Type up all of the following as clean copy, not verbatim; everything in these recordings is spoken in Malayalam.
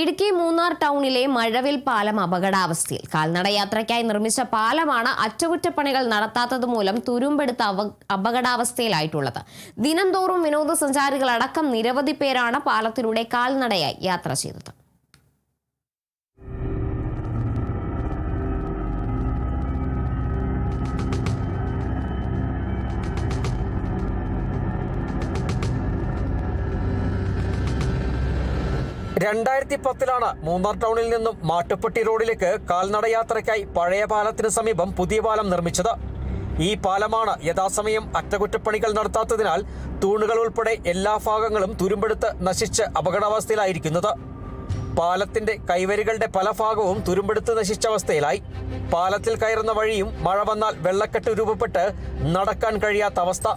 ഇടുക്കി മൂന്നാർ ടൗണിലെ മഴവിൽ പാലം അപകടാവസ്ഥയിൽ. കാൽനടയാത്രയ്ക്കായി നിർമ്മിച്ച പാലമാണ് അറ്റകുറ്റപ്പണികൾ നടത്താത്തതുമൂലം തുരുമ്പെടുത്ത അപകടാവസ്ഥയിലായിട്ടുള്ളത്. ദിനംതോറും വിനോദസഞ്ചാരികളടക്കം നിരവധി പേരാണ് പാലത്തിലൂടെ കാൽനടയായി യാത്ര ചെയ്തത്. ാണ് മൂന്നാർ ടൗണിൽ നിന്നും മാട്ടുപ്പെട്ടി റോഡിലേക്ക് കാൽനടയാത്രയ്ക്കായി പഴയ പാലത്തിന് സമീപം പുതിയ പാലം നിർമ്മിച്ചത്. ഈ പാലമാണ് യഥാസമയം അറ്റകുറ്റപ്പണികൾ നടത്താത്തതിനാൽ തൂണുകൾ ഉൾപ്പെടെ എല്ലാ ഭാഗങ്ങളും തുരുമ്പെടുത്ത് നശിച്ച് അപകടാവസ്ഥയിലായിരിക്കുന്നത്. പാലത്തിന്റെ കൈവരികളുടെ പല ഭാഗവും തുരുമ്പെടുത്ത് നശിച്ച അവസ്ഥയിലായി. പാലത്തിൽ കയറുന്ന വഴിയും മഴ വന്നാൽ വെള്ളക്കെട്ട് രൂപപ്പെട്ട് നടക്കാൻ കഴിയാത്ത അവസ്ഥ.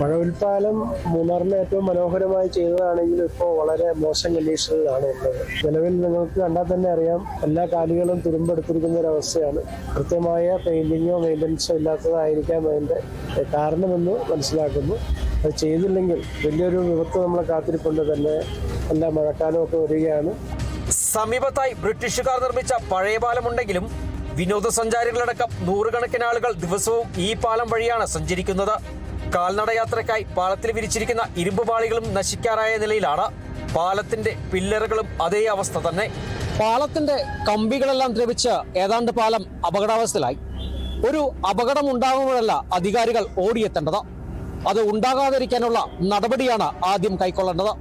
മഴവിൽപ്പാലം മൂന്നാറിലെ ഏറ്റവും മനോഹരമായി ചെയ്തതാണെങ്കിലും ഇപ്പോൾ വളരെ മോശം കണ്ടീഷനിലാണ് ഉള്ളത്. നിലവിൽ നിങ്ങൾക്ക് കണ്ടാൽ തന്നെ അറിയാം, എല്ലാ കാലുകളും തുരുമ്പെടുത്തിരിക്കുന്ന ഒരവസ്ഥയാണ്. കൃത്യമായ പെയിന്റിങ്ങോ മെയിൻ്റനൻസോ ഇല്ലാത്തതായിരിക്കാം അതിൻ്റെ കാരണമെന്ന് മനസ്സിലാക്കുന്നു. അത് ചെയ്തില്ലെങ്കിൽ വലിയൊരു വിപത്ത് നമ്മളെ കാത്തിരിപ്പുണ്ട് തന്നെ. എല്ലാ മഴക്കാലമൊക്കെ വരികയാണ്. സമീപത്തായി ബ്രിട്ടീഷുകാർ നിർമ്മിച്ച പഴയ പാലമുണ്ടെങ്കിലും വിനോദസഞ്ചാരികളടക്കം നൂറുകണക്കിന് ആളുകൾ ദിവസവും ഈ പാലം വഴിയാണ് സഞ്ചരിക്കുന്നത്. കാൽനടയാത്രയ്ക്കായി പാലത്തിൽ വിരിച്ചിരിക്കുന്ന ഇരുമ്പ് പാളികളും നശിക്കാറായ നിലയിലാണ്. പാലത്തിന്റെ പില്ലറുകളും അതേ അവസ്ഥ തന്നെ. പാലത്തിന്റെ കമ്പികളെല്ലാം ദ്രവിച്ച് ഏതാണ്ട് പാലം അപകടാവസ്ഥയിലായി. ഒരു അപകടം ഉണ്ടാകുമ്പോഴല്ല അധികാരികൾ ഓടിയെത്തേണ്ടത്. അത് ഉണ്ടാകാതിരിക്കാനുള്ള നടപടിയാണ് ആദ്യം കൈക്കൊള്ളേണ്ടത്.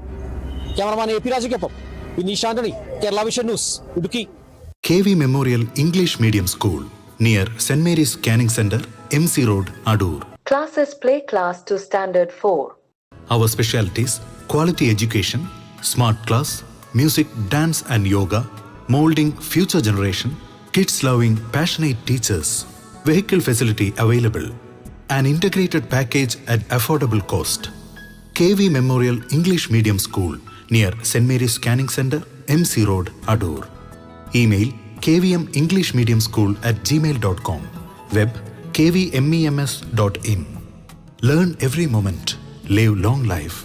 ക്യാമറമാൻ എ പി രാജയ്ക്കൊപ്പം Vineesh Antony, Kerala vision news, Idukki. KV Memorial English Medium School near St. Mary's Canning Center, MC Road, Adur. Classes play class to standard 4. Our specialties: quality education, smart class, music, dance and yoga, molding future generation, kids loving passionate teachers, vehicle facility available, an integrated package at affordable cost. KV Memorial English Medium School near St. Mary's Canning Center, MC Road, Adur. Email kvmenglishmediumschool@gmail.com. Web kvmems.in. Learn every moment. Live long life.